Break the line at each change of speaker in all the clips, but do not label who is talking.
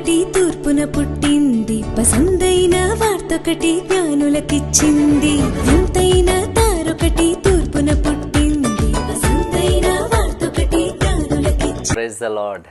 వార్తొకటి తూర్పున పుట్టింది, పసందైన వార్తొకటి జ్ఞానులకిచ్చింది. ఎంతైనా తారొకటి తూర్పున పుట్టింది, పసందైన వార్తొకటి జ్ఞానులకిచ్చింది.
Praise the lord.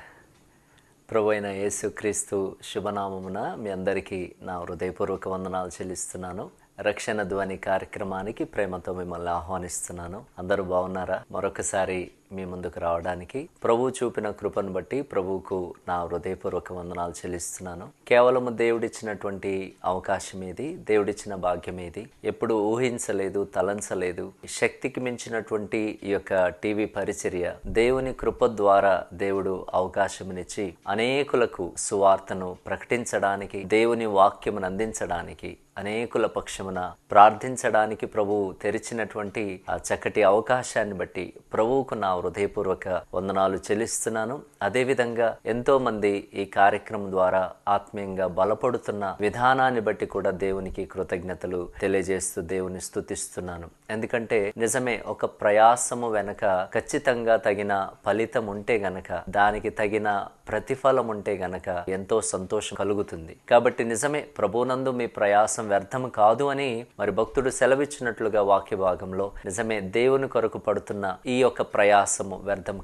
ప్రభు అయిన యేసుక్రీస్తు శుభనామమున మీ అందరికీ నా హృదయపూర్వక వందనాలు చెల్లిస్తున్నాను. రక్షణ ధ్వని కార్యక్రమానికి ప్రేమతో మిమ్మల్ని ఆహ్వానిస్తున్నాను. అందరూ బాగున్నారా? మరొకసారి మీ ముందుకు రావడానికి ప్రభువు చూపిన కృపను బట్టి ప్రభువుకు నా హృదయపూర్వక వందనాలు చెల్లిస్తున్నాను. కేవలము దేవుడిచ్చినటువంటి అవకాశం ఇది, దేవుడిచ్చిన భాగ్యం ఇది. ఎప్పుడు ఊహించలేదు, తలంచలేదు. శక్తికి మించినటువంటి ఈ యొక్క టీవీ పరిచర్య దేవుని కృప ద్వారా దేవుడు అవకాశమునిచ్చి అనేకులకు సువార్తను ప్రకటించడానికి, దేవుని వాక్యమును అందించడానికి, అనేకుల పక్షమున ప్రార్థించడానికి ప్రభువు తెరిచినటువంటి ఆ చక్కటి అవకాశాన్ని బట్టి ప్రభువుకు నా హృదయపూర్వక వందనాలు చెల్లిస్తున్నాను. అదేవిధంగా ఎంతో మంది ఈ కార్యక్రమం ద్వారా ఆత్మీయంగా బలపడుతున్న విధానాన్ని బట్టి కూడా దేవునికి కృతజ్ఞతలు తెలియజేస్తూ దేవుని స్తుతిస్తున్నాను. ఎందుకంటే నిజమే, ఒక ప్రయాసము వెనక ఖచ్చితంగా తగిన ఫలితం ఉంటే గనక, దానికి తగిన ప్రతిఫలం ఉంటే గనక ఎంతో సంతోషం కలుగుతుంది. కాబట్టి నిజమే, ప్రభువునందు మీ ప్రయాసం వ్యర్థం కాదు అని మరి భక్తుడు సెలవిచ్చినట్లుగా వాక్య భాగంలో నిజమే, దేవుని కొరకు పడుతున్న ఈ యొక్క ప్రయాసము వ్యర్థం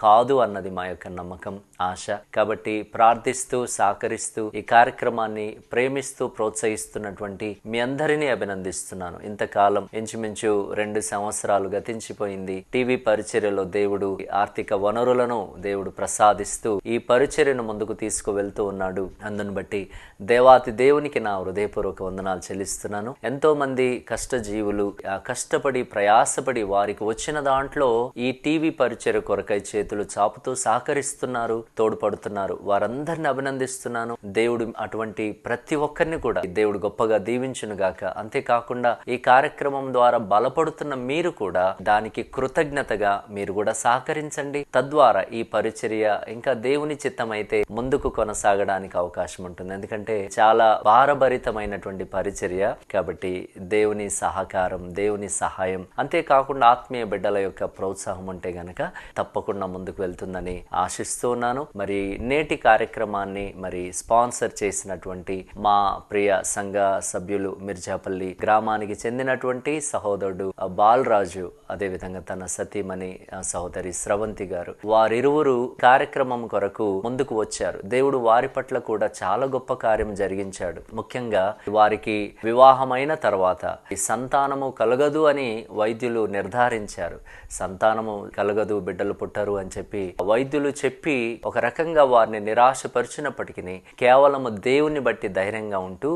కాదు అన్నది మా యొక్క నమ్మకం, ఆశ. కాబట్టి ప్రార్థిస్తూ సహకరిస్తూ ఈ కార్యక్రమాన్ని ప్రేమిస్తూ ప్రోత్సహిస్తున్నటువంటి మీ అందరినీ అభినందిస్తున్నాను. ఇంతకాలం ఇంచుమించు 2 సంవత్సరాలు గతించిపోయింది. టీవీ పరిచర్యలో దేవుడు ఆర్థిక వనరులను దేవుడు ప్రసాదిస్తూ ఈ పరిచర్యను ముందుకు తీసుకువెళ్తూ ఉన్నాడు. అందును బట్టి దేవాతి దేవునికి నా హృదయపూర్వక వందనాలు చెల్లిస్తున్నాను. ఎంతో మంది కష్టజీవులు కష్టపడి ప్రయాసపడి వారికి వచ్చిన దాంట్లో ఈ టీవీ పరిచర్య కొరకై చేతులు చాపుతూ సహకరిస్తున్నారు, తోడ్పడుతున్నారు. వారందరిని అభినందిస్తున్నాను. దేవుడు అటువంటి ప్రతి ఒక్కరిని కూడా దేవుడు గొప్పగా దీవించును గాక. అంతేకాకుండా ఈ కార్యక్రమం ద్వారా బలపడుతున్న మీరు కూడా దానికి కృతజ్ఞతగా మీరు కూడా సహకరించండి. తద్వారా ఈ పరిచర్య ఇంకా దేవుని చిత్తమైతే ముందుకు కొనసాగడానికి అవకాశం ఉంటుంది. ఎందుకంటే చాలా భారభరితమైనటువంటి పరిచర్య కాబట్టి దేవుని సహకారం, దేవుని సహాయం, అంతేకాకుండా ఆత్మీయ బిడ్డల యొక్క ప్రోత్సాహం ఉంటే గనక తప్పకుండా ముందుకు వెళ్తుందని ఆశిస్తూ ఉన్నాను. మరి నేటి కార్యక్రమాన్ని మరి స్పాన్సర్ చేసినటువంటి మా ప్రియ సంఘ సభ్యులు, మిర్జాపల్లి గ్రామానికి చెందినటువంటి సహోదరుడు బాలరాజు, అదేవిధంగా తన సతీమణి సహోదరి స్రవంతి గారు, వారిరువురు కార్యక్రమం కొరకు ముందుకు వచ్చారు. దేవుడు వారి పట్ల కూడా చాలా గొప్ప కార్యం జరిగించాడు. ముఖ్యంగా వారికి వివాహమైన తర్వాత ఈ సంతానము కలగదు అని వైద్యులు నిర్ధారించారు. సంతానము కలగదు, బిడ్డలు పుట్టరు అని చెప్పి వైద్యులు చెప్పి ఒక రకంగా వారిని నిరాశపరిచినప్పటికీ కేవలము దేవుని బట్టి ధైర్యంగా ఉంటూ,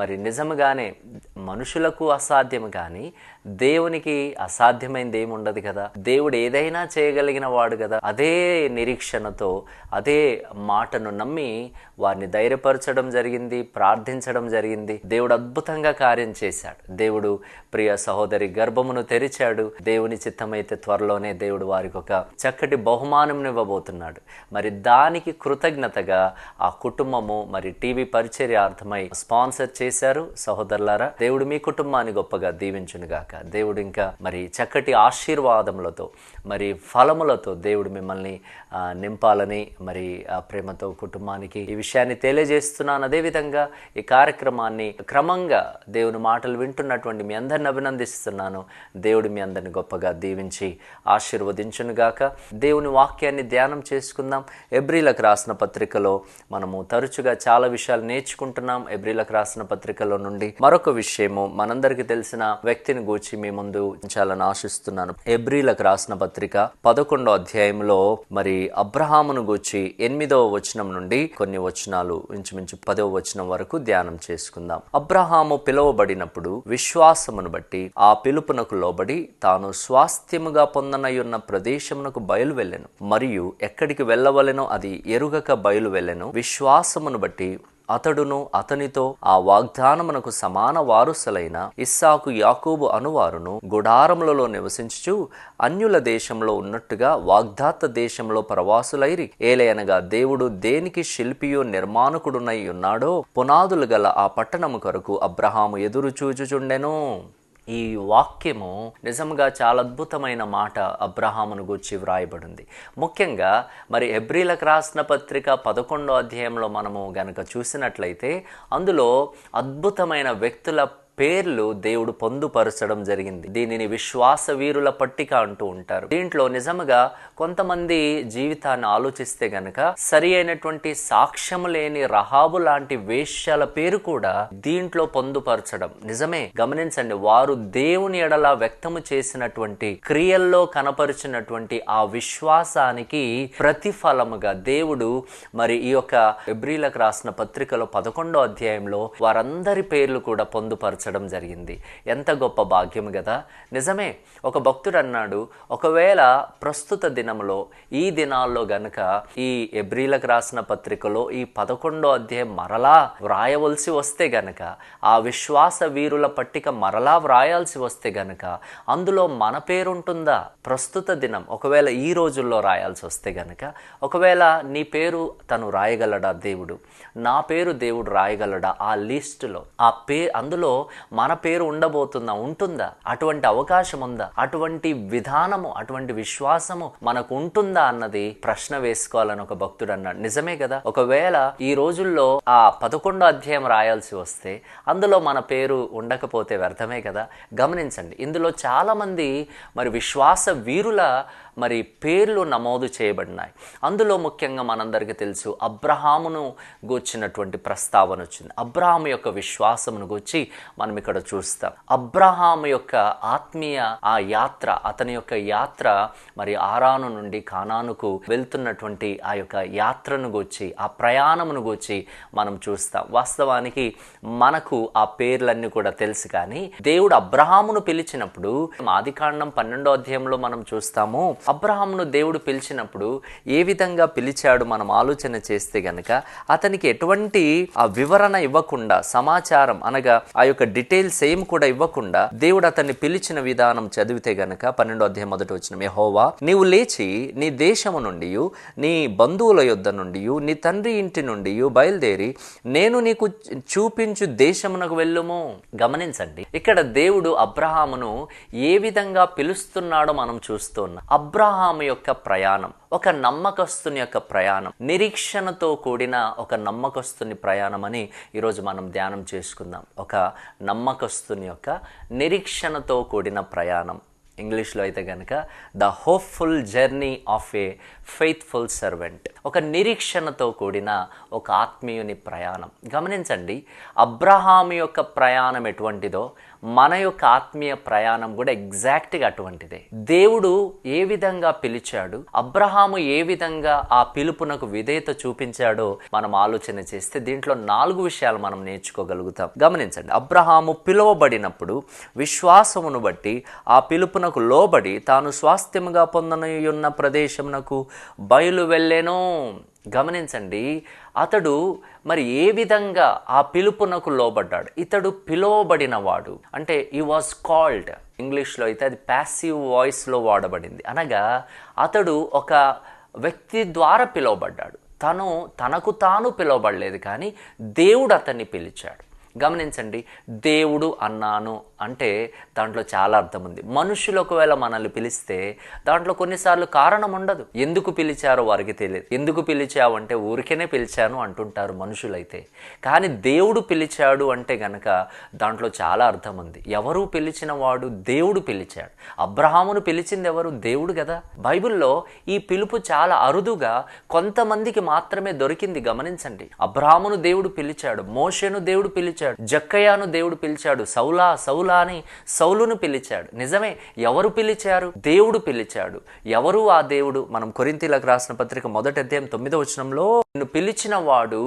మరి నిజముగానే మనుషులకు అసాధ్యం కానీ దేవునికి అసాధ్యమైనది ఏమి ఉండదు కదా. దేవుడు ఏదైనా చేయగలిగిన వాడు కదా. అదే నిరీక్షణతో, అదే మాటను నమ్మి వారిని ధైర్యపరచడం జరిగింది, ప్రార్థించడం జరిగింది. దేవుడు అద్భుతంగా కార్యం చేశాడు. దేవుడు ప్రియ సహోదరి గర్భమును తెరిచాడు. దేవుని చిత్తమైతే త్వరలోనే దేవుడు వారికి ఒక చక్కటి బహుమానం ఇవ్వబోతున్నాడు. మరి దానికి కృతజ్ఞతగా ఆ కుటుంబము మరి టీవీ పరిచర్యార్థమై స్పాన్సర్ చేశారు. సహోదరులారా, దేవుడు మీ కుటుంబాన్ని గొప్పగా దీవించునుగాక. దేవుడు ఇంకా మరి చక్కటి ఆశీర్వాదములతో, మరి ఫలములతో దేవుడు మిమ్మల్ని నింపాలని మరి ఆ ప్రేమతో కుటుంబానికి ఈ విషయాన్ని తెలియజేస్తున్నాను. అదేవిధంగా ఈ కార్యక్రమాన్ని క్రమంగా దేవుని మాటలు వింటున్నటువంటి మీ అందరిని అభినందిస్తున్నాను. దేవుడు మీ అందరిని గొప్పగా దీవించి ఆశీర్వదించునుగాక. దేవుని వాక్యాన్ని ధ్యానం చేసుకుందాం. ఎబ్రీలకు రాసిన పత్రికలో మనము తరచుగా చాలా విషయాలు నేర్చుకుంటున్నాం. ఎబ్రీలకు రాసిన పత్రికలో నుండి మరొక విషయము, మనందరికీ తెలిసిన వ్యక్తిని గూర్చి మీ ముందు ఉంచాలని ఆశిస్తున్నాను. ఎబ్రీలకు రాసిన పత్రిక 11వ అధ్యాయంలో మరి అబ్రహామును గూర్చి 8వ వచనం నుండి కొన్ని వచనాలు ఇంచుమించు 10వ వచనం వరకు ధ్యానం చేసుకుందాం. అబ్రహాము పిలువబడినప్పుడు విశ్వాసమును బట్టి ఆ పిలుపునకు లోబడి తాను స్వాస్థ్యముగా పొందనయున్న ప్రదేశమునకు బయలు వెళ్ళెను, మరియు ఎక్కడికి వెళ్ళవలెనో అది ఎరుగక బయలు వెళ్ళెను. విశ్వాసమును బట్టి అతడును అతనితో ఆ వాగ్దానమునకు సమాన వారసులైన ఇస్సాకు యాకోబు అనువారును గుడారములలో నివసించుచు అన్యుల దేశంలో ఉన్నట్టుగా వాగ్దాత దేశంలో ప్రవాసులైరి. ఏలయనగా దేవుడు దేనికి శిల్పియో నిర్మాణకుడునై ఉన్నాడో పునాదులు గల ఆ పట్టణము కొరకు అబ్రహాము ఎదురు చూచుచుండెను. ఈ వాక్యము నిజంగా చాలా అద్భుతమైన మాట అబ్రహామును గూర్చి వ్రాయబడింది. ముఖ్యంగా మరి హెబ్రీలకు రాసిన పత్రిక 11వ అధ్యాయంలో మనము గనక చూసినట్లయితే అందులో అద్భుతమైన వ్యక్తుల పేర్లు దేవుడు పొందుపరచడం జరిగింది. దీనిని విశ్వాస వీరుల పట్టిక అంటూ ఉంటారు. దీంట్లో నిజముగా కొంతమంది జీవితాన్ని ఆలోచిస్తే గనక సరి అయినటువంటి సాక్ష్యము లేని రహాబు లాంటి వేశ్యల పేరు కూడా దీంట్లో పొందుపరచడం నిజమే. గమనించండి, వారు దేవుని ఎడల వ్యక్తము చేసినటువంటి క్రియల్లో కనపరిచినటువంటి ఆ విశ్వాసానికి ప్రతిఫలముగా దేవుడు మరి ఈ యొక్క హెబ్రీలకు రాసిన పత్రికలో 11వ అధ్యాయంలో వారందరి పేర్లు కూడా పొందుపరచడం జరిగింది. ఎంత గొప్ప భాగ్యం కదా. నిజమే, ఒక భక్తుడు అన్నాడు, ఒకవేళ ప్రస్తుత దినంలో ఈ దినాల్లో గనక ఈ హెబ్రీలకు రాసిన పత్రికలో ఈ 11వ అధ్యాయం మరలా వ్రాయవలసి వస్తే గనక, ఆ విశ్వాస వీరుల పట్టిక మరలా వ్రాయాల్సి వస్తే గనక అందులో మన పేరు ఉంటుందా? ప్రస్తుత దినం ఒకవేళ ఈ రోజుల్లో రాయాల్సి వస్తే గనక, ఒకవేళ నీ పేరు తను రాయగలడా దేవుడు? నా పేరు దేవుడు రాయగలడా ఆ లిస్టులో? అందులో మన పేరు ఉంటుందా? అటువంటి అవకాశం ఉందా? అటువంటి విధానము, అటువంటి విశ్వాసము మనకు ఉంటుందా అన్నది ప్రశ్న వేసుకోవాలని ఒక భక్తుడు అన్నాడు. నిజమే కదా. ఒకవేళ ఈ రోజుల్లో ఆ 11వ అధ్యాయం రాయాల్సి వస్తే అందులో మన పేరు ఉండకపోతే వ్యర్థమే కదా. గమనించండి, ఇందులో చాలా మంది మరి విశ్వాస వీరుల మరి పేర్లు నమోదు చేయబడినాయి. అందులో ముఖ్యంగా మనందరికీ తెలుసు అబ్రహామును గూర్చినటువంటి ప్రస్తావన వచ్చింది. అబ్రహాము యొక్క విశ్వాసమును గూర్చి మనం ఇక్కడ చూస్తాం. అబ్రహాము యొక్క ఆత్మీయ ఆ యాత్ర, అతని యొక్క యాత్ర మరి ఆరాను నుండి కానానుకు వెళ్తున్నటువంటి ఆ యొక్క యాత్రను గూర్చి, ఆ ప్రయాణమును గూర్చి మనం చూస్తాం. వాస్తవానికి మనకు ఆ పేర్లన్నీ కూడా తెలుసు, కానీ దేవుడు అబ్రహామును పిలిచినప్పుడు ఆదికాండం 12వ అధ్యాయంలో మనం చూస్తాము. అబ్రహామును దేవుడు పిలిచినప్పుడు ఏ విధంగా పిలిచాడు మనం ఆలోచన చేస్తే గనక, అతనికి ఎటువంటి ఆ వివరణ ఇవ్వకుండా, సమాచారం అనగా ఆ యొక్క డీటెయిల్స్ ఏం కూడా ఇవ్వకుండా దేవుడు అతన్ని పిలిచిన విధానం చదివితే గనక 12వ అధ్యాయం 1వ వచనం, యెహోవా నీవు లేచి నీ దేశము నుండి, నీ బంధువుల యొద్ద నుండి, నీ తండ్రి ఇంటి నుండి బయలుదేరి నేను నీకు చూపించు దేశమునకు వెళ్ళుము. గమనించండి, ఇక్కడ దేవుడు అబ్రహామును ఏ విధంగా పిలుస్తున్నాడో మనం చూస్తున్నాం. అబ్రహాము యొక్క ప్రయాణం ఒక నమ్మకస్తుని యొక్క ప్రయాణం, నిరీక్షణతో కూడిన ఒక నమ్మకస్తుని ప్రయాణం అని ఈరోజు మనం ధ్యానం చేసుకుందాం. ఒక నమ్మకస్తుని యొక్క నిరీక్షణతో కూడిన ప్రయాణం. ఇంగ్లీష్లో అయితే కనుక the hopeful journey of A faithful servant. ఒక నిరీక్షణతో కూడిన ఒక ఆత్మీయుని ప్రయాణం. గమనించండి, అబ్రహాము యొక్క ప్రయాణం ఎటువంటిదో మన యొక్క ఆత్మీయ ప్రయాణం కూడా ఎగ్జాక్ట్గా అటువంటిదే. దేవుడు ఏ విధంగా పిలిచాడు, అబ్రహాము ఏ విధంగా ఆ పిలుపునకు విధేయత చూపించాడో మనం ఆలోచన చేస్తే దీంట్లో 4 విషయాలు మనం నేర్చుకోగలుగుతాం. గమనించండి, అబ్రహాము పిలువబడినప్పుడు విశ్వాసమును బట్టి ఆ పిలుపునకు లోబడి తాను స్వాస్థ్యముగా పొందనున్న ప్రదేశమునకు బయలు వెళ్ళెను. గమనించండి, అతడు మరి ఏ విధంగా ఆ పిలుపునకు లోబడ్డాడు. ఇతడు పిలువబడినవాడు అంటే ఈ వాజ్ కాల్డ్. ఇంగ్లీష్లో అయితే అది ప్యాసివ్ వాయిస్లో వాడబడింది. అనగా అతడు ఒక వ్యక్తి ద్వారా పిలువబడ్డాడు. తనకు తాను పిలువబడలేదు, కానీ దేవుడు అతన్ని పిలిచాడు. గమనించండి, దేవుడు అన్నాను అంటే దాంట్లో చాలా అర్థం ఉంది. మనుషులు ఒకవేళ మనల్ని పిలిస్తే దాంట్లో కొన్నిసార్లు కారణం ఉండదు. ఎందుకు పిలిచారో వారికి తెలియదు. ఎందుకు పిలిచావు అంటే ఊరికేనే పిలిచాను అంటుంటారు మనుషులైతే. కానీ దేవుడు పిలిచాడు అంటే గనక దాంట్లో చాలా అర్థం ఉంది. ఎవరు పిలిచిన వాడు? దేవుడు పిలిచాడు. అబ్రహామును పిలిచింది ఎవరు? దేవుడు కదా. బైబిల్లో ఈ పిలుపు చాలా అరుదుగా కొంతమందికి మాత్రమే దొరికింది. గమనించండి, అబ్రహామును దేవుడు పిలిచాడు, మోషేను దేవుడు పిలిచాడు, జక్కయ్యను దేవుడు పిలిచాడు, సౌలా అని సౌలును పిలిచాడు. నిజమే, ఎవరు పిలిచారు? దేవుడు పిలిచాడు. ఎవరు ఆ దేవుడు? మనం కొరింథీయులకు రాసిన పత్రిక 1వ అధ్యాయం 9వ వచనంలో నిన్ను పిలిచిన వాడు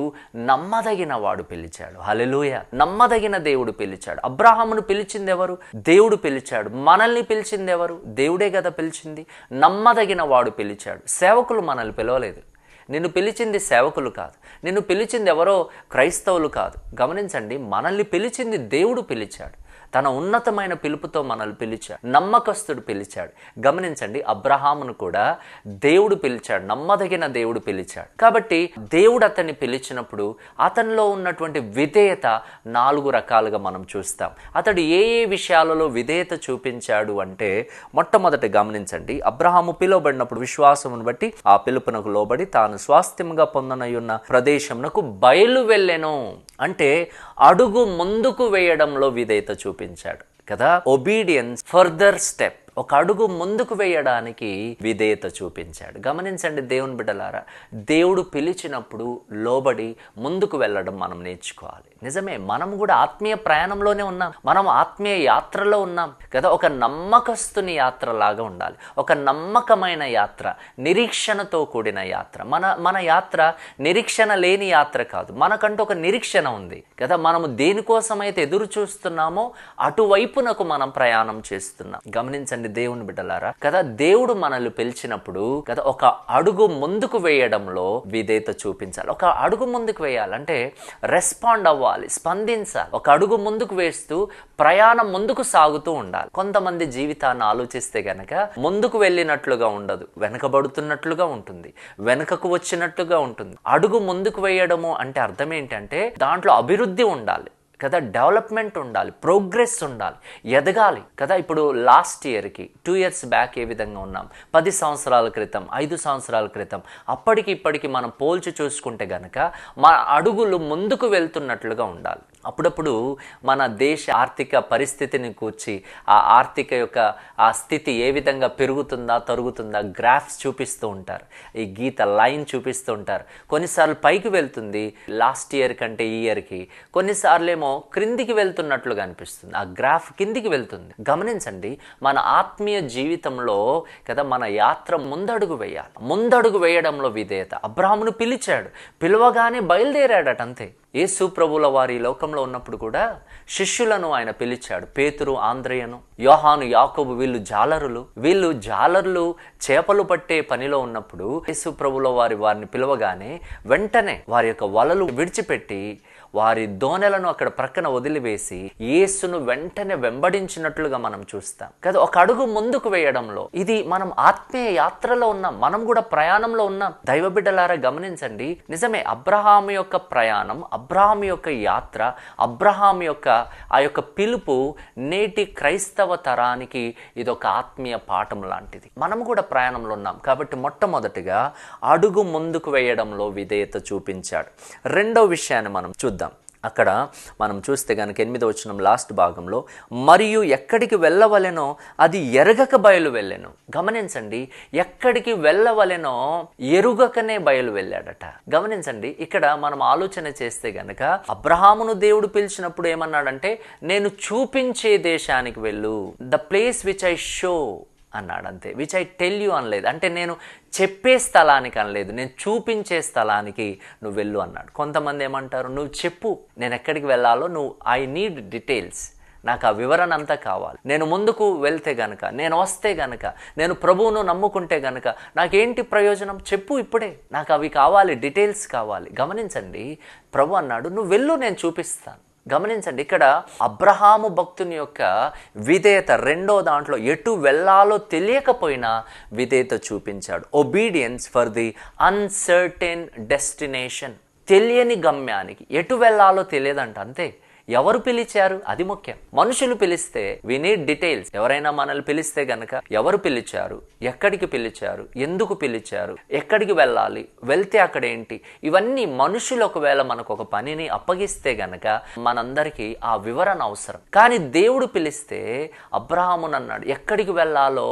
నమ్మదగిన వాడు పిలిచాడు. హల్లెలూయా. నమ్మదగిన దేవుడు పిలిచాడు. అబ్రహామును పిలిచింది ఎవరు? దేవుడు పిలిచాడు. మనల్ని పిలిచింది ఎవరు? దేవుడే కదా పిలిచింది. నమ్మదగిన వాడు పిలిచాడు. సేవకులు మనల్ని పిలవలేదు. నిన్ను పిలిచింది సేవకులు కాదు. నిన్ను పిలిచింది ఎవరో క్రైస్తవులు కాదు. గమనించండి, మనల్ని పిలిచింది దేవుడు పిలిచాడు. తన ఉన్నతమైన పిలుపుతో మనల్ని పిలిచాడు, నమ్మకస్తుడు పిలిచాడు. గమనించండి, అబ్రహామును కూడా దేవుడు పిలిచాడు, నమ్మదగిన దేవుడు పిలిచాడు. కాబట్టి దేవుడు అతన్ని పిలిచినప్పుడు అతనిలో ఉన్నటువంటి విధేయత 4 రకాలుగా మనం చూస్తాం. అతడు ఏ ఏ విషయాలలో విధేయత చూపించాడు అంటే, మొట్టమొదటి గమనించండి, అబ్రహాము పిలువబడినప్పుడు విశ్వాసమును బట్టి ఆ పిలుపునకు లోబడి తాను స్వాస్థ్యముగా పొందనయున్న ప్రదేశమునకు బయలు వెళ్ళెను. అంటే అడుగు ముందుకు వేయడంలో విధేయత చూపించాడు కదా. ఒబీడియన్స్, ఫర్దర్ స్టెప్, ఒక అడుగు ముందుకు వేయడానికి విధేయత చూపించాడు. గమనించండి దేవుని బిడ్డలారా, దేవుడు పిలిచినప్పుడు లోబడి ముందుకు వెళ్ళడం మనం నేర్చుకోవాలి. నిజమే, మనం కూడా ఆత్మీయ ప్రయాణంలోనే ఉన్నాం, మనం ఆత్మీయ యాత్రలో ఉన్నాం కదా. ఒక నమ్మకస్తుని యాత్ర లాగా ఉండాలి, ఒక నమ్మకమైన యాత్ర, నిరీక్షణతో కూడిన యాత్ర. మన యాత్ర నిరీక్షణ లేని యాత్ర కాదు, మనకంటూ ఒక నిరీక్షణ ఉంది కదా. మనము దేనికోసమైతే ఎదురు చూస్తున్నామో అటువైపునకు మనం ప్రయాణం చేస్తున్నాం. గమనించండి దేవుని బిడ్డలారా కదా, దేవుడు మనల్ని పిలిచినప్పుడు కదా ఒక అడుగు ముందుకు వేయడంలో విధేయత చూపించాలి. ఒక అడుగు ముందుకు వేయాలంటే రెస్పాండ్ అవ్వాలి, స్పందించాలి. ఒక అడుగు ముందుకు వేస్తూ ప్రయాణం ముందుకు సాగుతూ ఉండాలి. కొంతమంది జీవితాన్ని ఆలోచిస్తే గనక ముందుకు వెళ్ళినట్లుగా ఉండదు, వెనకబడుతున్నట్లుగా ఉంటుంది, వెనుకకు వచ్చినట్లుగా ఉంటుంది. అడుగు ముందుకు వేయడము అంటే అర్థం ఏంటంటే దాంట్లో అభివృద్ధి ఉండాలి కదా, డెవలప్మెంట్ ఉండాలి, ప్రోగ్రెస్ ఉండాలి, ఎదగాలి కదా. ఇప్పుడు లాస్ట్ ఇయర్కి 2 years బ్యాక్ ఏ విధంగా ఉన్నాం, 10 సంవత్సరాల క్రితం, 5 సంవత్సరాల క్రితం, అప్పటికి ఇప్పటికి మనం పోల్చి చూసుకుంటే గనక మన అడుగులు ముందుకు వెళ్తున్నట్లుగా ఉండాలి. అప్పుడప్పుడు మన దేశ ఆర్థిక పరిస్థితిని కూర్చి ఆ ఆర్థిక యొక్క ఆ స్థితి ఏ విధంగా పెరుగుతుందా తరుగుతుందా గ్రాఫ్స్ చూపిస్తూ ఉంటారు, ఈ గీత లైన్ చూపిస్తూ ఉంటారు. కొన్నిసార్లు పైకి వెళ్తుంది లాస్ట్ ఇయర్ కంటే ఈ ఇయర్కి, కొన్నిసార్లు ఏమో క్రిందికి వెళ్తున్నట్లుగా అనిపిస్తుంది, ఆ గ్రాఫ్ కిందికి వెళ్తుంది. గమనించండి, మన ఆత్మీయ జీవితంలో కదా మన యాత్ర ముందడుగు వేయాలి. ముందడుగు వేయడంలో విధేయత. అబ్రాహామును పిలిచాడు, పిలవగానే బయలుదేరాడట అంతే. యేసు ప్రభుల వారి లోకంలో ఉన్నప్పుడు కూడా శిష్యులను ఆయన పిలిచాడు. పేతురు, ఆంద్రేయను, యోహాను, యాకోబు, వీళ్ళు జాలరులు చేపలు పట్టే పనిలో ఉన్నప్పుడు యేసు ప్రభుల వారిని పిలవగానే వెంటనే వారి యొక్క వలలు విడిచిపెట్టి వారి దోణెలను అక్కడ ప్రక్కన వదిలివేసి యేసును వెంటనే వెంబడించినట్లుగా మనం చూస్తాం కదా. ఒక అడుగు ముందుకు వేయడంలో ఇది మనం ఆత్మీయ యాత్రలో ఉన్నాం, మనం కూడా ప్రయాణంలో ఉన్నాం. దైవ బిడ్డలారా గమనించండి, నిజమే, అబ్రహాము యొక్క ప్రయాణం, అబ్రహాము యొక్క యాత్ర, అబ్రహాము యొక్క ఆ యొక్క పిలుపు నేటి క్రైస్తవ తరానికి ఇదొక ఆత్మీయ పాఠం లాంటిది. మనం కూడా ప్రయాణంలో ఉన్నాం కాబట్టి మొట్టమొదటిగా అడుగు ముందుకు వేయడంలో విధేయత చూపించాడు. రెండో విషయాన్ని మనం చూద్దాం. అక్కడ మనం చూస్తే కనుక 8వ వచనం లాస్ట్ భాగంలో, మరియు ఎక్కడికి వెళ్ళవలెనో అది ఎరగక బయలు వెళ్ళెను. గమనించండి, ఎక్కడికి వెళ్ళవలెనో ఎరుగకనే బయలు వెళ్ళాడట. గమనించండి, ఇక్కడ మనం ఆలోచన చేస్తే గనక అబ్రహామును దేవుడు పిలిచినప్పుడు ఏమన్నాడంటే, నేను చూపించే దేశానికి వెళ్ళు, the place which I show అన్నాడు అంతే. విచ్ ఐ టెల్ యూ అనలేదు, అంటే నేను చెప్పే స్థలానికి అనలేదు, నేను చూపించే స్థలానికి నువ్వు వెళ్ళు అన్నాడు. కొంతమంది ఏమంటారు, నువ్వు చెప్పు నేను ఎక్కడికి వెళ్ళాలో, ఐ నీడ్ డీటెయిల్స్, నాకు ఆ వివరణ అంతా కావాలి. నేను ముందుకు వెళ్తే గనక, నేను వస్తే గనక, నేను ప్రభువును నమ్ముకుంటే గనక నాకేంటి ప్రయోజనం, చెప్పు ఇప్పుడే, నాకు అవి కావాలి, డీటెయిల్స్ కావాలి. గమనించండి, ప్రభు అన్నాడు నువ్వు వెళ్ళు, నేను చూపిస్తాను. గమనించండి, ఇక్కడ అబ్రహాము భక్తుని యొక్క విధేయత రెండో దాంట్లో ఎటు వెళ్ళాలో తెలియకపోయినా విధేయత చూపించాడు. Obedience for the uncertain destination. తెలియని గమ్యానికి, ఎటు వెళ్ళాలో తెలియదంట అంతే. ఎవరు పిలిచారు అది ముఖ్యం. మనుషులు పిలిస్తే వి నీడ్ డీటెయిల్స్. ఎవరైనా మనల్ని పిలిస్తే గనక ఎవరు పిలిచారు, ఎక్కడికి పిలిచారు, ఎందుకు పిలిచారు, ఎక్కడికి వెళ్ళాలి, వెళ్తే అక్కడ ఏంటి, ఇవన్నీ మనుషులు ఒకవేళ మనకు ఒక పనిని అప్పగిస్తే గనక మనందరికీ ఆ వివరణ అవసరం. కానీ దేవుడు పిలిస్తే అబ్రహామును అన్నాడు ఎక్కడికి వెళ్ళాలో.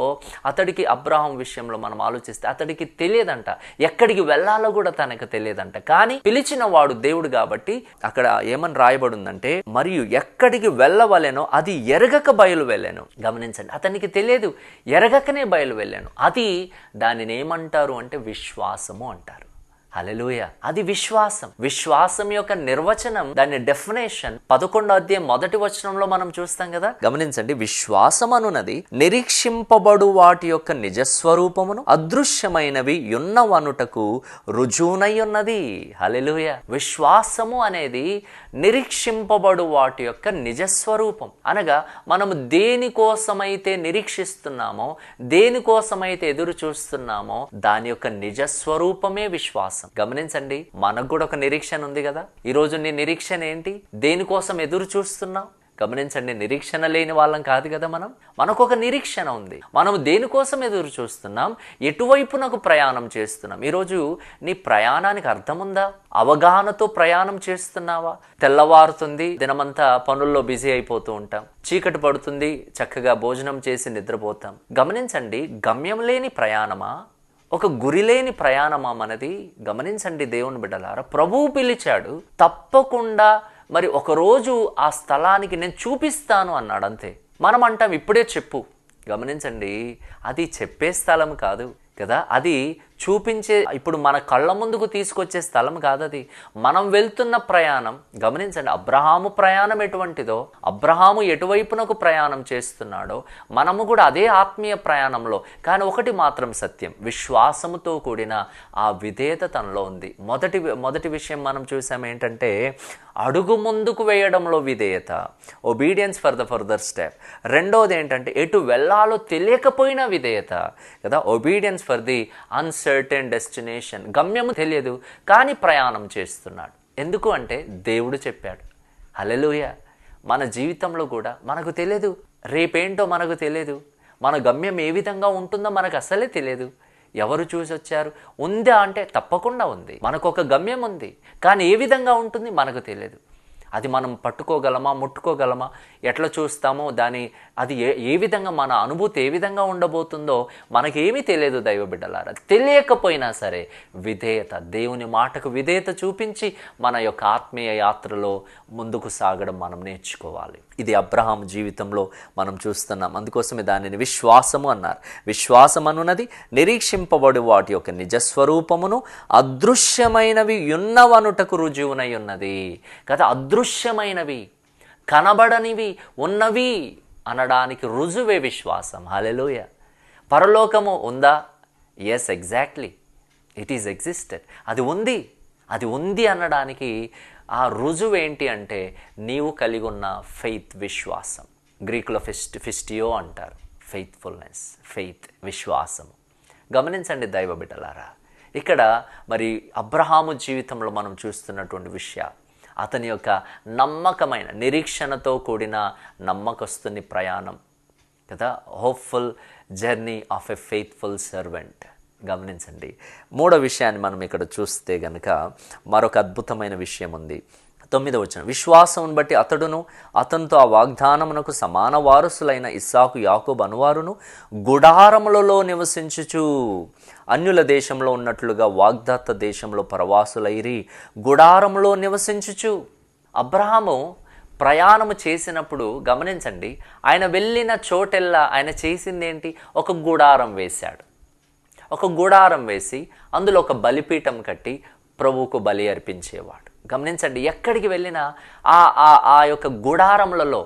అబ్రహాం విషయంలో మనం ఆలోచిస్తే అతడికి తెలియదంట, ఎక్కడికి వెళ్ళాలో కూడా తనకు తెలియదంట. కానీ పిలిచిన వాడు దేవుడు కాబట్టి అక్కడ ఏమని రాయబడిందంటే, మరియు ఎక్కడికి వెళ్ళవలెనో అది ఎరగక బయలు వెళ్ళాను. గమనించండి, అతనికి తెలియదు, ఎరగకనే బయలు వెళ్ళాను. అది దానిని ఏమంటారు అంటే విశ్వాసము అంటారు. హల్లెలూయా. అది విశ్వాసం. విశ్వాసం యొక్క నిర్వచనం, దాని డెఫినేషన్ 11వ అధ్యాయం 1వ వచనంలో మనం చూస్తాం కదా. గమనించండి, విశ్వాసం అనున్నది నిరీక్షింపబడు వాటి యొక్క నిజస్వరూపమును అదృశ్యమైనవి యున్నవనుటకు రుజువునై ఉన్నది. హల్లెలూయా. విశ్వాసము అనేది నిరీక్షింపబడు వాటి యొక్క నిజస్వరూపం అనగా మనము దేనికోసమైతే నిరీక్షిస్తున్నామో, దేనికోసమైతే ఎదురు చూస్తున్నామో దాని యొక్క నిజస్వరూపమే విశ్వాసం. గమనించండి, మనకు కూడా ఒక నిరీక్షణ ఉంది కదా. ఈరోజు నీ నిరీక్షణ ఏంటి? దేనికోసం ఎదురు చూస్తున్నావు? గమనించండి, నిరీక్షణ లేని వాళ్ళం కాదు కదా మనం. మనకు ఒక నిరీక్షణ ఉంది. మనం దేనికోసం ఎదురు చూస్తున్నాం, ఎటువైపునకు ప్రయాణం చేస్తున్నాం. ఈరోజు నీ ప్రయాణానికి అర్థం ఉందా? అవగాహనతో ప్రయాణం చేస్తున్నావా? తెల్లవారుతుంది, దినమంతా పనుల్లో బిజీ అయిపోతూ ఉంటాం. చీకటి పడుతుంది, చక్కగా భోజనం చేసి నిద్రపోతాం. గమనించండి, గమ్యం లేని ప్రయాణమా, ఒక గురి లేని ప్రయాణమా మనది? గమనించండి దేవుని బిడ్డలారా, ప్రభువు పిలిచాడు, తప్పకుండా మరి ఒకరోజు ఆ స్థలానికి నేను చూపిస్తాను అన్నాడు, అంతే. మనం అంటాం ఇప్పుడే చెప్పు. గమనించండి, అది చెప్పే స్థలం కాదు కదా, అది చూపించే, ఇప్పుడు మన కళ్ళ ముందుకు తీసుకొచ్చే స్థలం కాదు అది. మనం వెళ్తున్న ప్రయాణం. గమనించండి, అబ్రహాము ప్రయాణం ఎటువంటిదో, అబ్రహాము ఎటువైపునకు ప్రయాణం చేస్తున్నాడో మనము కూడా అదే ఆత్మీయ ప్రయాణంలో. కానీ ఒకటి మాత్రం సత్యం, విశ్వాసముతో కూడిన ఆ విధేయత తనలో ఉంది. మొదటి విషయం మనం చూసాం ఏంటంటే, అడుగు ముందుకు వేయడంలో విధేయత, obedience for the further step. రెండోది ఏంటంటే, ఎటు వెళ్ళాలో తెలియకపోయినా విధేయత కదా, obedience for the uncertain destination. గమ్యము తెలియదు కానీ ప్రయాణం చేస్తున్నాడు. ఎందుకు అంటే దేవుడు చెప్పాడు. హల్లెలూయా. మన జీవితంలో కూడా మనకు తెలియదు, రేపేంటో మనకు తెలియదు, మన గమ్యం ఏ విధంగా ఉంటుందో మనకు అసలే తెలియదు. ఎవరు చూసి వచ్చారు? ఉందా అంటే తప్పకుండా ఉంది. మనకు ఒక గమ్యం ఉంది, కానీ ఏ విధంగా ఉంటుంది మనకు తెలియదు. అది మనం పట్టుకోగలమా, ముట్టుకోగలమా, ఎట్లా చూస్తామో దాని అది ఏ విధంగా, మన అనుభూతి ఏ విధంగా ఉండబోతుందో మనకేమీ తెలియదు దైవ బిడ్డలారా. తెలియకపోయినా సరే విధేయత, దేవుని మాటకు విధేయత చూపించి మన యొక్క ఆత్మీయ యాత్రలో ముందుకు సాగడం మనం నేర్చుకోవాలి. ఇది అబ్రహాం జీవితంలో మనం చూస్తున్నాం. అందుకోసమే దానిని విశ్వాసము అన్నారు. విశ్వాసం అనున్నది నిరీక్షింపబడి వాటి యొక్క నిజస్వరూపమును అదృశ్యమైనవి ఉన్నవనుటకు రుజువునై ఉన్నది కదా. అదృశ్యమైనవి, కనబడనివి, ఉన్నవి అనడానికి రుజువే విశ్వాసం. హల్లెలూయా. పరలోకము ఉందా? Yes, exactly, it is existed. అది ఉంది అనడానికి ఆ రుజువు ఏంటి అంటే, నీవు కలిగి ఉన్న ఫెయిత్, విశ్వాసం. గ్రీకులో ఫిస్టియో అంటారు, ఫెయిత్ఫుల్నెస్, ఫెయిత్, విశ్వాసము. గమనించండి దైవ బిడ్డలారా, ఇక్కడ మరి అబ్రహాము జీవితంలో మనం చూస్తున్నటువంటి విషయాలు, అతని యొక్క నమ్మకమైన, నిరీక్షణతో కూడిన నమ్మకస్తుని ప్రయాణం కదా, hopeful journey of a faithful servant. గమనించండి, మూడో విషయాన్ని మనం ఇక్కడ చూస్తే గనుక మరొక అద్భుతమైన విషయం ఉంది. 9వ వచనం, విశ్వాసమును బట్టి అతడును అతనితో ఆ వాగ్దానమునకు సమాన వారసులైన ఇస్సాకు, యాకోబు అనువారును గుడారములలో నివసించుచు అన్యుల దేశంలో ఉన్నట్లుగా వాగ్దత్త దేశంలో పరవాసులైరి గుడారములో నివసించుచు. అబ్రహాము ప్రయాణము చేసినప్పుడు గమనించండి, ఆయన వెళ్ళిన చోటెల్లా ఆయన చేసిందేంటి? ఒక గుడారం వేశాడు. ఒక గుడారం వేసి అందులో ఒక బలిపీఠం కట్టి ప్రభువుకు బలి అర్పించేవాడు. గమనించండి, ఎక్కడికి వెళ్ళినా ఆ యొక్క గుడారములలో,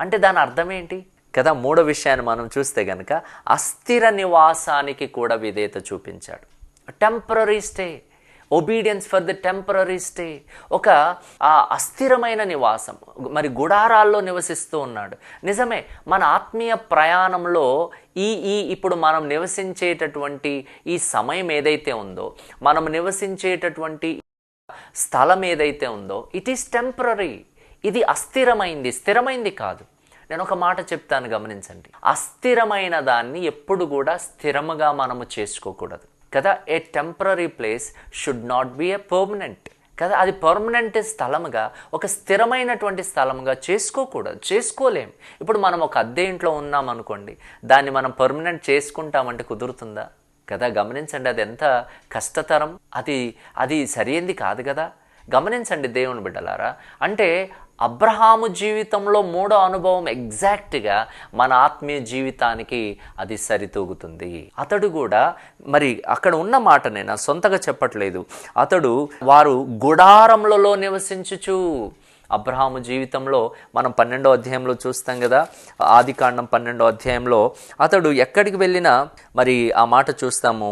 అంటే దాని అర్థం ఏంటి కదా. మూడో విషయాన్ని మనం చూస్తే కనుక అస్థిర నివాసానికి కూడా విధేయత చూపించాడు. Temporary stay, obedience for the temporary stay. ఒక అస్థిరమైన నివాసం, మరి గుడారాల్లో నివసిస్తూ ఉన్నాడు. నిజమే, మన ఆత్మీయ ప్రయాణంలో ఇప్పుడు మనం నివసించేటటువంటి ఈ సమయం ఏదైతే ఉందో, మనం నివసించేటటువంటి స్థలం ఏదైతే ఉందో, ఇట్ ఈస్ టెంపరరీ. ఇది అస్థిరమైంది, స్థిరమైంది కాదు. నేను ఒక మాట చెప్తాను, గమనించండి. అస్థిరమైన దాన్ని ఎప్పుడు కూడా స్థిరముగా మనము చేసుకోకూడదు కదా. A temporary place should not be a permanent కదా. అది పర్మనెంట్ స్థలముగా, ఒక స్థిరమైనటువంటి స్థలముగా చేసుకోకూడదు, చేసుకోలేం. ఇప్పుడు మనం ఒక అద్దె ఇంట్లో ఉన్నాం అనుకోండి, దాన్ని మనం పర్మనెంట్ చేసుకుంటామంటే కుదురుతుందా కదా. గమనించండి, అది ఎంత కష్టతరం, అది సరైనది కాదు కదా. గమనించండి దేవుని బిడ్డలారా, అంటే అబ్రహాము జీవితంలో మూడో అనుభవం ఎగ్జాక్ట్గా మన ఆత్మీయ జీవితానికి అది సరితూగుతుంది. అతడు కూడా మరి అక్కడ ఉన్న మాట నేను సొంతగా చెప్పట్లేదు, అతడు వారు గుడారములలో నివసించుచు. అబ్రహాము జీవితంలో మనం 12వ అధ్యాయంలో చూస్తాం కదా, ఆదికాండం 12వ అధ్యాయంలో అతడు ఎక్కడికి వెళ్ళినా మరి ఆ మాట చూస్తాము.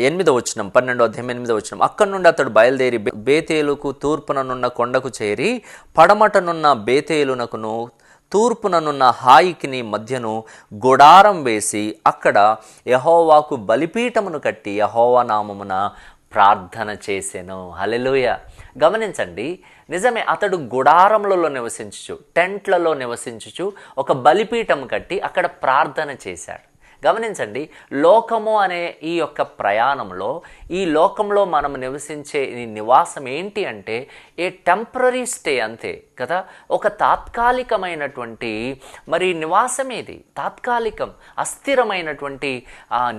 8వ వచనం, 12వ అధ్యాయం 8వ వచనం, అక్కడి నుండి అతడు బయలుదేరి బేతేలుకు తూర్పుననున్న కొండకు చేరి పడమటనున్న బేతేలునకును తూర్పుననున్న హాయికిని మధ్యను గుడారం వేసి అక్కడ యెహోవాకు బలిపీఠమును కట్టి యెహోవా నామమున ప్రార్థన చేసెను. హల్లెలూయా. గమనించండి, నిజమే, అతడు గుడారములలో నివసించుచు, టెంట్లలో నివసించుచు ఒక బలిపీఠం కట్టి అక్కడ ప్రార్థన చేశాడు. గమనించండి, లోకము అనే ఈ యొక్క ప్రయాణంలో, ఈ లోకంలో మనం నివసించే ఈ నివాసం ఏంటి అంటే ఏ టెంపరరీ స్టే అంతే కదా, ఒక తాత్కాలికమైనటువంటి మరి నివాసమేది, తాత్కాలికం అస్థిరమైనటువంటి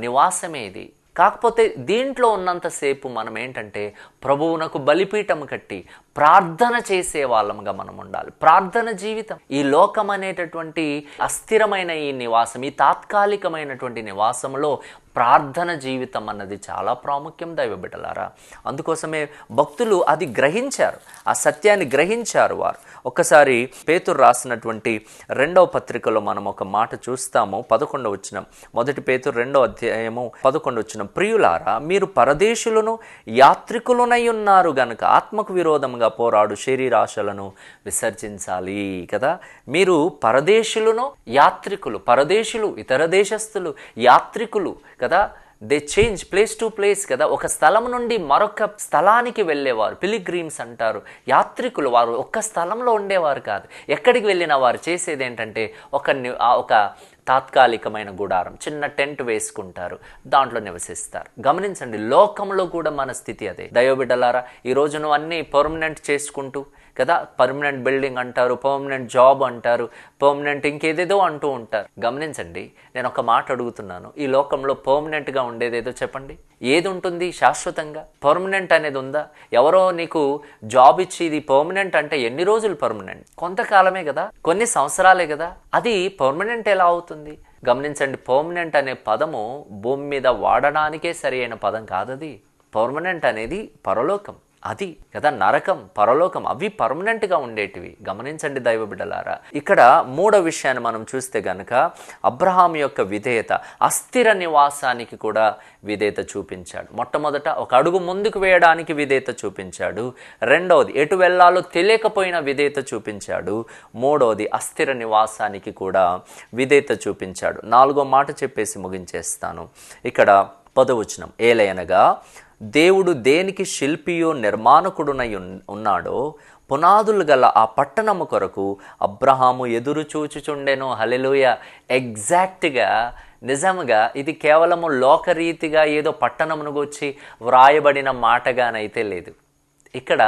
నివాసమేది. కాకపోతే దీంట్లో ఉన్నంతసేపు మనం ఏంటంటే ప్రభువునకు బలిపీఠం కట్టి ప్రార్థన చేసే వాళ్ళముగా మనం ఉండాలి. ప్రార్థన జీవితం. ఈ లోకం అనేటటువంటి అస్థిరమైన ఈ నివాసం, ఈ తాత్కాలికమైనటువంటి నివాసంలో ప్రార్థన జీవితం అన్నది చాలా ప్రాముఖ్యం దైవ బిడ్డలారా. అందుకోసమే భక్తులు అది గ్రహించారు, ఆ సత్యాన్ని గ్రహించారు వారు. ఒక్కసారి పేతురు రాసినటువంటి 2వ పత్రికలో మనం ఒక మాట చూస్తాము. 11వ వచనం, 1 పేతురు 2వ అధ్యాయము 11వ వచనం, ప్రియులారా మీరు పరదేశులను యాత్రికులునై ఉన్నారు గనుక ఆత్మకు విరోధంగా పోరాడు శరీరాశలను విసర్జించాలి కదా. మీరు పరదేశులను యాత్రికులు, పరదేశులు ఇతర దేశస్థులు, యాత్రికులు కదా, they change place to place కదా, ఒక స్థలం నుండి మరొక స్థలానికి వెళ్ళేవారు, పిలిగ్రీమ్స్ అంటారు. యాత్రికులు, వారు ఒక్క స్థలంలో ఉండేవారు కాదు. ఎక్కడికి వెళ్ళినా వారు చేసేది ఏంటంటే ఒక తాత్కాలికమైన గుడారం, చిన్న టెంట్ వేసుకుంటారు, దాంట్లో నివసిస్తారు. గమనించండి, లోకంలో కూడా మన స్థితి అదే దైవ బిడ్డలారా. ఈ రోజు నువ్వు అన్నీ పర్మనెంట్ చేసుకుంటూ కదా, పర్మనెంట్ బిల్డింగ్ అంటారు, పర్మనెంట్ జాబ్ అంటారు, పర్మనెంట్ ఇంకేదేదో అంటూ ఉంటారు. గమనించండి, నేను ఒక మాట అడుగుతున్నాను, ఈ లోకంలో పర్మనెంట్గా ఉండేదేదో చెప్పండి, ఏది ఉంటుంది శాశ్వతంగా? పర్మనెంట్ అనేది ఉందా? ఎవరో నీకు జాబ్ ఇచ్చి ఇది పర్మనెంట్ అంటే ఎన్ని రోజులు పర్మనెంట్? కొంతకాలమే కదా, కొన్ని సంవత్సరాలే కదా, అది పర్మనెంట్ ఎలా అవుతుంది? గమనించండి, పర్మనెంట్ అనే పదము భూమి మీద వాడడానికే సరి అయిన పదం కాదది. పర్మనెంట్ అనేది పరలోకం, అది కదా, నరకం, పరలోకం, అవి పర్మనెంట్గా ఉండేటివి. గమనించండి దైవ బిడ్డలారా, ఇక్కడ 3వ విషయాన్ని మనం చూస్తే గనక అబ్రహాం యొక్క విధేయత అస్థిర నివాసానికి కూడా విధేయత చూపించాడు. మొట్టమొదట ఒక అడుగు ముందుకు వేయడానికి విధేయత చూపించాడు. 2వది ఎటు వెళ్ళాలో తెలియకపోయిన విధేయత చూపించాడు. 3వది అస్థిర నివాసానికి కూడా విధేయత చూపించాడు. 4వ మాట చెప్పేసి ముగించేస్తాను. ఇక్కడ 10వ వచనం, ఏలయనగా దేవుడు దేనికి శిల్పియో నిర్మాణకుడునై ఉన్నాడో పునాదులు గల ఆ పట్టణము కొరకు అబ్రహాము ఎదురు చూచుచుండెను. హల్లెలూయా. ఎగ్జాక్ట్గా నిజంగా ఇది కేవలము లోకరీతిగా ఏదో పట్టణమును గురించి వ్రాయబడిన మాటగానైతే లేదు. ఇక్కడ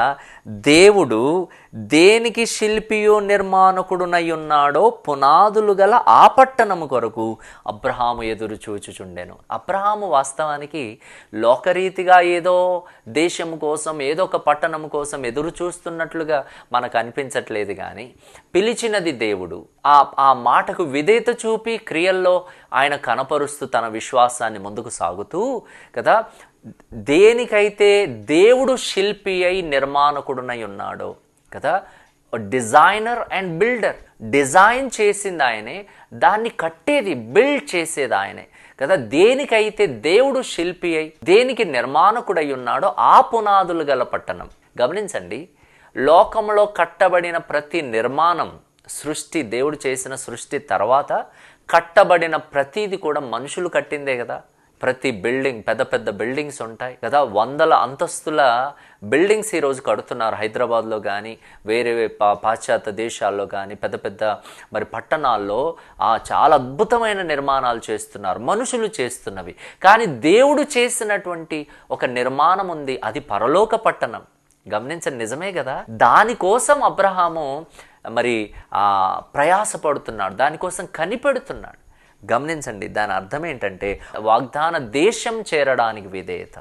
దేవుడు దేనికి శిల్పియో నిర్మాణకుడునై ఉన్నాడో పునాదులు గల ఆ పట్టణము కొరకు అబ్రహాము ఎదురు చూచుచుండెను. అబ్రహాము వాస్తవానికి లోకరీతిగా ఏదో దేశం కోసం, ఏదో ఒక పట్టణం కోసం ఎదురు చూస్తున్నట్లుగా మనకు అనిపించట్లేదు. కానీ పిలిచినది దేవుడు. ఆ మాటకు విధేయత చూపి క్రియల్లో ఆయన కనపరుస్తూ తన విశ్వాసాన్ని ముందుకు సాగుతూ కదా, దేనికైతే దేవుడు శిల్పి అయి నిర్మాణకుడునై ఉన్నాడో కదా, డిజైనర్ అండ్ బిల్డర్, డిజైన్ చేసింది ఆయనే, దాన్ని కట్టేది, బిల్డ్ చేసేది ఆయనే కదా. దేనికైతే దేవుడు శిల్పి అయి, దేనికి నిర్మాణకుడై ఉన్నాడో ఆ పునాదులు గల పట్టణం. గమనించండి, లోకంలో కట్టబడిన ప్రతి నిర్మాణం, సృష్టి, దేవుడు చేసిన సృష్టి తర్వాత కట్టబడిన ప్రతిది కూడా మనుషులు కట్టిందే కదా. ప్రతి బిల్డింగ్, పెద్ద పెద్ద బిల్డింగ్స్ ఉంటాయి కదా, 100 అంతస్తుల బిల్డింగ్స్ ఈరోజు కడుతున్నారు హైదరాబాద్లో కానీ వేరే పాశ్చాత్య దేశాల్లో కానీ, పెద్ద పెద్ద మరి పట్టణాల్లో చాలా అద్భుతమైన నిర్మాణాలు చేస్తున్నారు, మనుషులు చేస్తున్నవి. కానీ దేవుడు చేసినటువంటి ఒక నిర్మాణం ఉంది, అది పరలోక పట్టణం. గమనించండి, నిజమే కదా. దానికోసం అబ్రహాము మరి ప్రయాసపడుతున్నాడు, దానికోసం కనిపెడుతున్నాడు. గమనించండి, దాని అర్థం ఏంటంటే వాగ్దాన దేశం చేరడానికి విధేయత,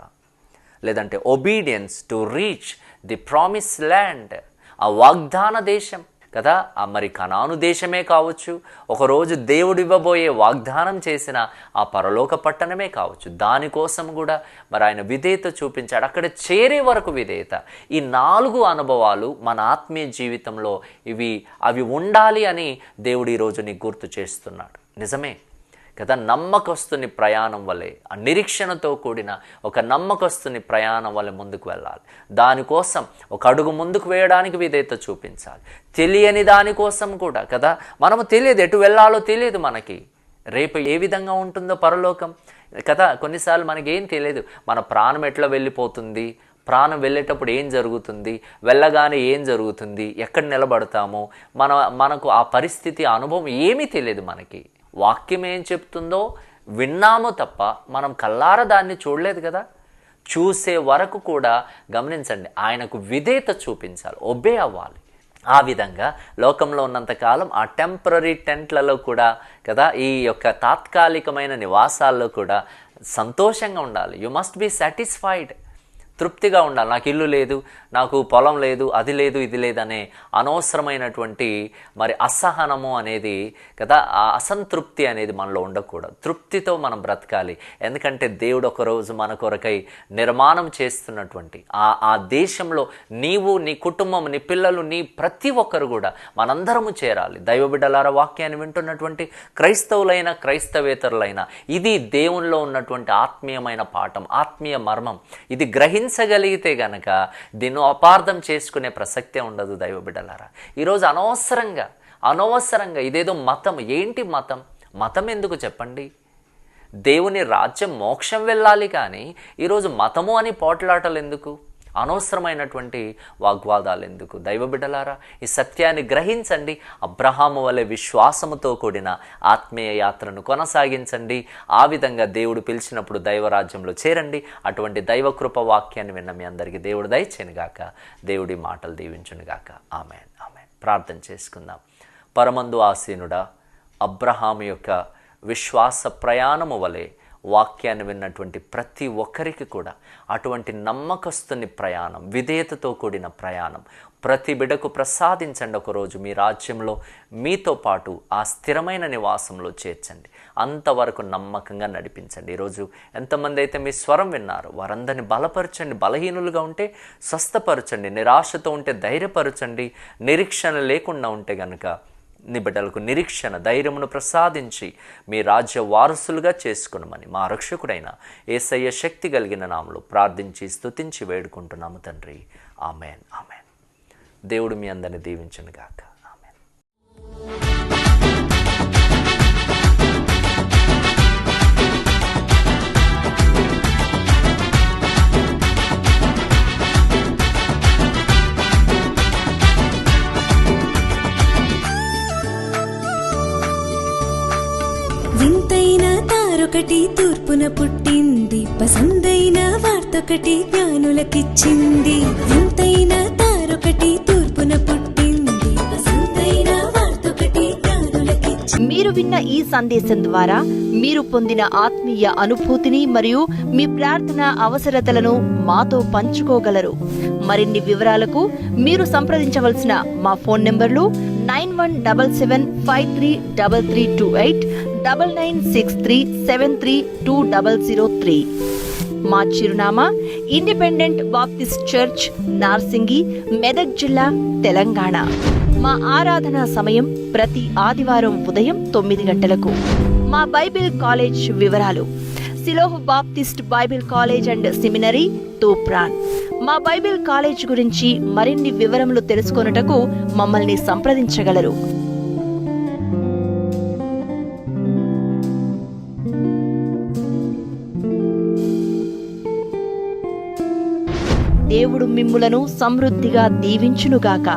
లేదంటే obedience to reach the promise land. ఆ వాగ్దాన దేశం కదా మరి కనాను దేశమే కావచ్చు, ఒకరోజు దేవుడు ఇవ్వబోయే వాగ్దానం చేసిన ఆ పరలోక పట్టణమే కావచ్చు, దానికోసం కూడా మరి ఆయన విధేయత చూపించాడు. అక్కడ చేరే వరకు విధేయత. ఈ 4 అనుభవాలు మన ఆత్మీయ జీవితంలో అవి ఉండాలి అని దేవుడు ఈరోజు నీకు గుర్తు చేస్తున్నాడు. నిజమే కదా, నమ్మకస్తుని ప్రయాణం వలె, ఆ నిరీక్షణతో కూడిన ఒక నమ్మకస్తుని ప్రయాణం వలె ముందుకు వెళ్ళాలి. దానికోసం ఒక అడుగు ముందుకు వేయడానికి విధేయత చూపించాలి. తెలియని దానికోసం కూడా కదా, మనము తెలియదు, ఎటు వెళ్ళాలో తెలియదు, మనకి రేపు ఏ విధంగా ఉంటుందో పరలోకం కదా. కొన్నిసార్లు మనకి ఏం తెలియదు, మన ప్రాణం ఎట్లా వెళ్ళిపోతుంది, ప్రాణం వెళ్ళేటప్పుడు ఏం జరుగుతుంది, వెళ్ళగానే ఏం జరుగుతుంది, ఎక్కడ నిలబడతామో, మనకు ఆ పరిస్థితి అనుభవం ఏమీ తెలియదు. మనకి వాక్యం ఏం చెప్తుందో విన్నాము తప్ప మనం కల్లారా దాన్ని చూడలేదు కదా. చూసే వరకు కూడా గమనించండి, ఆయనకు విధేయత చూపించాలి, ఒబే అవ్వాలి. ఆ విధంగా లోకంలో ఉన్నంతకాలం ఆ టెంపరరీ టెంట్లలో కూడా కదా, ఈ యొక్క తాత్కాలికమైన నివాసాల్లో కూడా సంతోషంగా ఉండాలి. యు మస్ట్ బీ సాటిస్ఫైడ్, తృప్తిగా ఉండాలి. నాకు ఇల్లు లేదు, నాకు పొలం లేదు, అది లేదు, ఇది లేదనే అనవసరమైనటువంటి మరి అసహనము అనేది కదా, ఆ అసంతృప్తి అనేది మనలో ఉండకూడదు. తృప్తితో మనం బ్రతకాలి. ఎందుకంటే దేవుడు ఒకరోజు మన కొరకై నిర్మాణం చేస్తున్నటువంటి ఆ దేశంలో నీవు, నీ కుటుంబం, నీ పిల్లలు, నీ ప్రతి ఒక్కరు కూడా మనందరము చేరాలి. దైవబిడ్డలారా, వాక్యాన్ని వింటున్నటువంటి క్రైస్తవులైన క్రైస్తవేతరులైన ఇది దేవునిలో ఉన్నటువంటి ఆత్మీయమైన పాఠం, ఆత్మీయ మర్మం. ఇది గ్రహించగలిగితే గనక దీన్ని అపార్థం చేసుకునే ప్రసక్తే ఉండదు. దైవబిడ్డలారా, ఈరోజు అనవసరంగా ఇదేదో మతం. ఏంటి మతం? మతం ఎందుకు చెప్పండి? దేవుని రాజ్యం మోక్షం వెళ్ళాలి, కానీ ఈరోజు మతము అని పోట్లాటలు ఎందుకు? అనవసరమైనటువంటి వాగ్వాదాలు ఎందుకు? దైవబిడ్డలారా, ఈ సత్యాన్ని గ్రహించండి. అబ్రహాము వలె విశ్వాసముతో కూడిన ఆత్మీయ యాత్రను కొనసాగించండి. ఆ విధంగా దేవుడు పిలిచినప్పుడు దైవరాజ్యంలో చేరండి. అటువంటి దైవకృప వాక్యాన్ని విన్న మీ అందరికీ దేవుడు దయచేనుగాక, దేవుడి మాటలు దీవించునుగాక. Amen, amen. ప్రార్థన చేసుకుందాం. పరమందు ఆసీనుడా, అబ్రహాము యొక్క విశ్వాస ప్రయాణము వలె వాక్యాన్ని విన్నటువంటి ప్రతి ఒక్కరికి కూడా అటువంటి నమ్మకస్తుని ప్రయాణం, విధేయతతో కూడిన ప్రయాణం ప్రతి బిడకు ప్రసాదించండి. ఒకరోజు మీ రాజ్యంలో మీతో పాటు ఆ స్థిరమైన నివాసంలో చేర్చండి. అంతవరకు నమ్మకంగా నడిపించండి. ఈరోజు ఎంతమంది అయితే మీ స్వరం విన్నారు వారందరినీ బలపరచండి. బలహీనులుగా ఉంటే స్వస్థపరచండి. నిరాశతో ఉంటే ధైర్యపరచండి. నిరీక్షణ లేకుండా ఉంటే గనుక నీ బిడ్డలకు నిరీక్షణ, ధైర్యమును ప్రసాదించి మీ రాజ్య వారసులుగా చేసుకునమని మా రక్షకుడైన యేసయ్య శక్తి కలిగిన నామములో ప్రార్థించి స్తుతించి వేడుకుంటున్నాము తండ్రి. Amen, amen. దేవుడు మీ అందరిని దీవించునుగాక. ఆమెన్.
వింతైన తారొకటి తూర్పున పుట్టింది, పసందైన వార్తొకటి జ్ఞానులకిచ్చింది. వింతైన తారొకటి తూర్పున పుట్టింది, పసందైన వార్తొకటి జ్ఞానులకిచ్చింది.
మీరు విన్న ఈ సందేశం ద్వారా మీరు పొందిన ఆత్మీయ అనుభూతిని మరియు మీ ప్రార్థన అవసరతలను మాతో పంచుకోగలరు. మరిన్ని వివరాలకు మీరు సంప్రదించవలసిన మా ఫోన్ నంబర్లు 9177533328, 9963732003. మా చిరునామా independent Baptist church, Narsingi, Medak జిల్లా, తెలంగాణ. మా ఆరాధనా సమయం ప్రతి ఆదివారం ఉదయం 9 గంటలకు. మా బైబిల్ కాలేజ్ వివరాలు: సిలోహ్ Baptist Bible college and seminary, Toopran. మా బైబిల్ కాలేజ్ గురించి మరిన్ని వివరములు తెలుసుకొనుటకు మమ్మల్ని సంప్రదించగలరు. దేవుడు మిమ్ములను సమృద్ధిగా దీవించునుగాక.